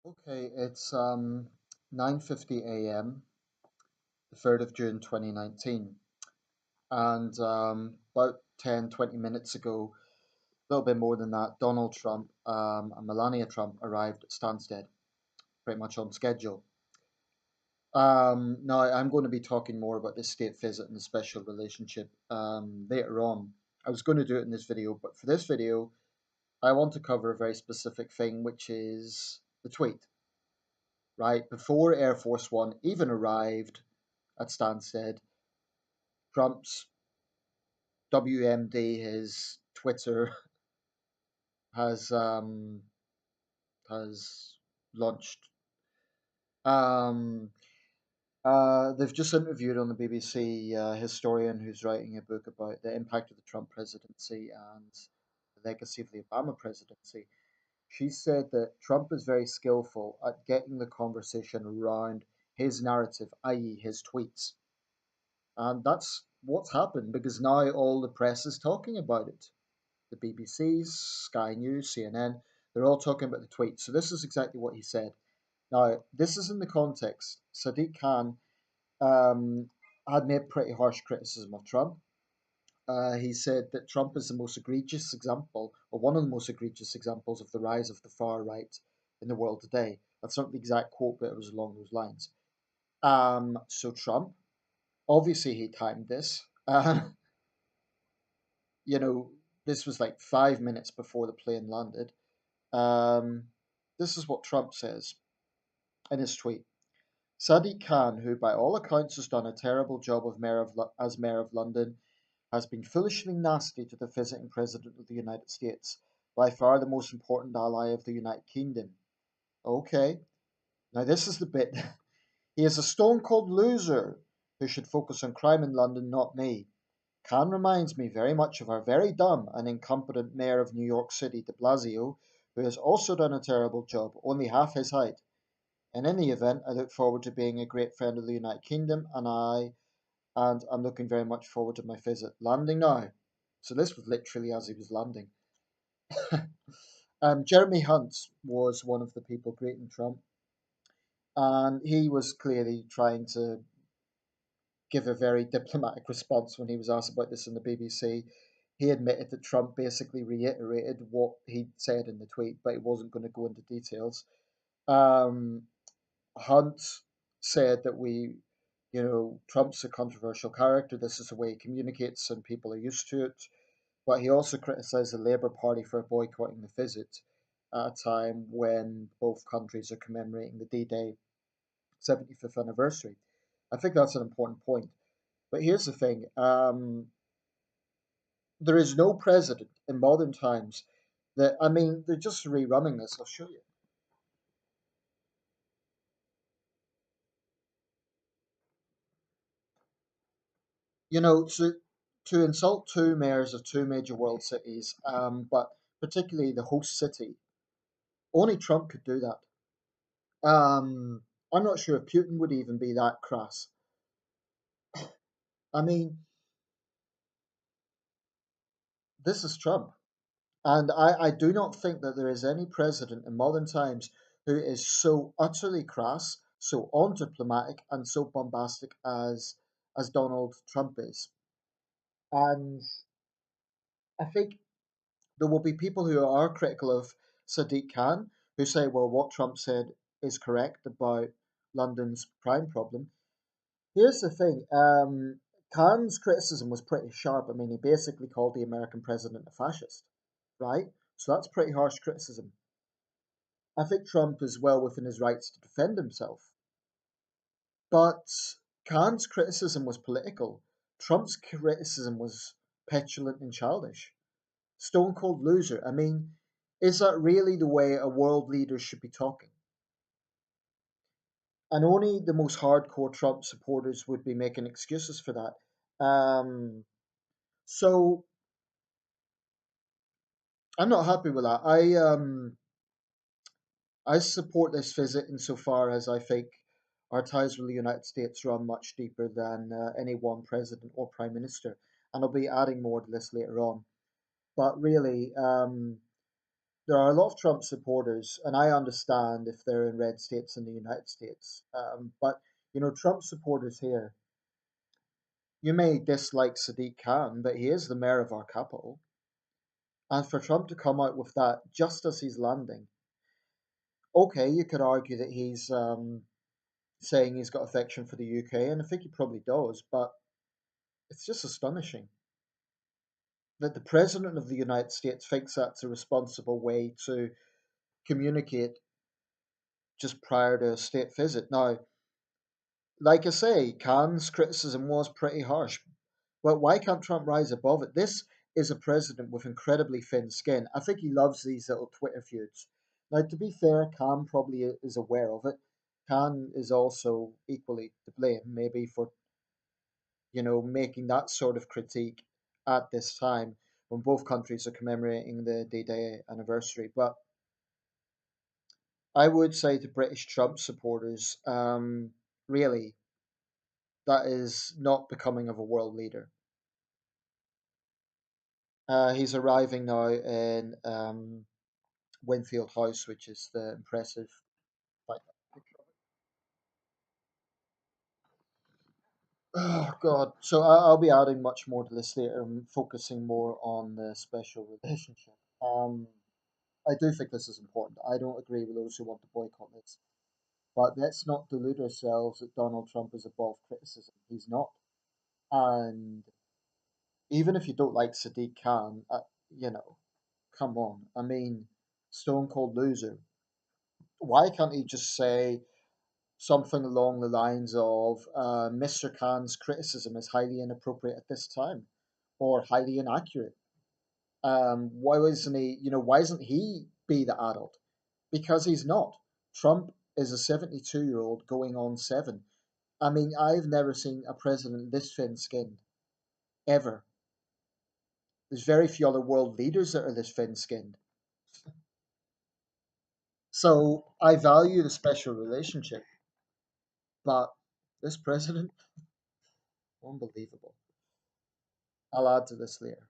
Okay, it's 9:50 a.m., the 3rd of June 2019. And about 10, 20 minutes ago, a little bit more than that, Donald Trump and Melania Trump arrived at Stansted, pretty much on schedule. Now, I'm going to be talking more about this state visit and the special relationship later on. I was going to do it in this video, but for this video, I want to cover a very specific thing, which is the tweet, right? Before Air Force One even arrived at Stansted, Trump's WMD, his Twitter, has has launched. Um, they've just interviewed on the BBC a historian who's writing a book about the impact of the Trump presidency and the legacy of the Obama presidency. She said that Trump is very skillful at getting the conversation around his narrative, i.e., his tweets. And that's what's happened because now all the press is talking about it. The BBC, Sky News, CNN, they're all talking about the tweet. So this is exactly what he said. Now, this is in the context. Sadiq Khan um, had made pretty harsh criticism of Trump. He said that Trump is the most egregious example, or one of the most egregious examples of the rise of the far right in the world today. That's not the exact quote, but it was along those lines. So Trump, obviously he timed this. You know, this was like 5 minutes before the plane landed. Um, this is what Trump says in his tweet. Sadiq Khan, who by all accounts has done a terrible job as mayor of London, has been foolishly nasty to the visiting president of the United States, by far the most important ally of the United Kingdom. Okay, now this is the bit. He is a stone cold loser who should focus on crime in London, not me. Khan reminds me very much of our very dumb and incompetent mayor of New York City, de Blasio, who has also done a terrible job, only half his height. In any event, I look forward to being a great friend of the United Kingdom, and I'm looking very much forward to my visit. Landing now. So this was literally as he was landing. Jeremy Hunt was one of the people greeting Trump, and he was clearly trying to give a very diplomatic response when he was asked about this in the BBC. He admitted that Trump basically reiterated what he'd said in the tweet, but he wasn't going to go into details. Um, Hunt said that Trump's a controversial character. This is the way he communicates, and people are used to it. But he also criticised the Labour Party for boycotting the visit at a time when both countries are commemorating the D-Day 75th anniversary. I think that's an important point. But here's the thing: there is no president in modern times that I mean, they're just rerunning this. I'll show you. You know, to insult two mayors of two major world cities, but particularly the host city, only Trump could do that. I'm not sure if Putin would even be that crass. I mean, this is Trump. And I do not think that there is any president in modern times who is so utterly crass, so undiplomatic, and so bombastic as Donald Trump is. And I think there will be people who are critical of Sadiq Khan who say, well, what Trump said is correct about London's crime problem. Here's the thing Khan's criticism was pretty sharp. I mean, he basically called the American president a fascist, right? So that's pretty harsh criticism. I think Trump is well within his rights to defend himself. But Khan's criticism was political. Trump's criticism was petulant and childish. Stone cold loser. I mean, is that really the way a world leader should be talking? And only the most hardcore Trump supporters would be making excuses for that. So I'm not happy with that. I support this visit insofar as I think our ties with the United States run much deeper than any one president or prime minister, and I'll be adding more to this later on. But really, there are a lot of Trump supporters, and I understand if they're in red states in the United States. But Trump supporters here, you may dislike Sadiq Khan, but he is the mayor of our capital. And for Trump to come out with that just as he's landing, okay, you could argue that he's saying he's got affection for the UK, and I think he probably does, but it's just astonishing that the President of the United States thinks that's a responsible way to communicate just prior to a state visit. Now, like I say, Khan's criticism was pretty harsh. But why can't Trump rise above it? This is a president with incredibly thin skin. I think he loves these little Twitter feuds. Now, to be fair, Khan probably is aware of it. Khan is also equally to blame, maybe for making that sort of critique at this time when both countries are commemorating the D-Day anniversary. But I would say to British Trump supporters, really, that is not becoming of a world leader. He's arriving now in Winfield House, which is the impressive. Like, oh God! So I'll be adding much more to this later. I'm focusing more on the special relationship. I do think this is important. I don't agree with those who want to boycott this, but let's not delude ourselves that Donald Trump is above criticism. He's not, and even if you don't like Sadiq Khan, you know, come on. I mean, Stone Cold Loser. Why can't he just say something along the lines of Mr. Khan's criticism is highly inappropriate at this time or highly inaccurate? Why wasn't he, why isn't he be the adult? Because he's not. Trump is a 72-year-old going on 7. I mean, I've never seen a president this thin skinned, ever. There's very few other world leaders that are this thin skinned. So I value the special relationship, but this president, unbelievable. I'll add to this later.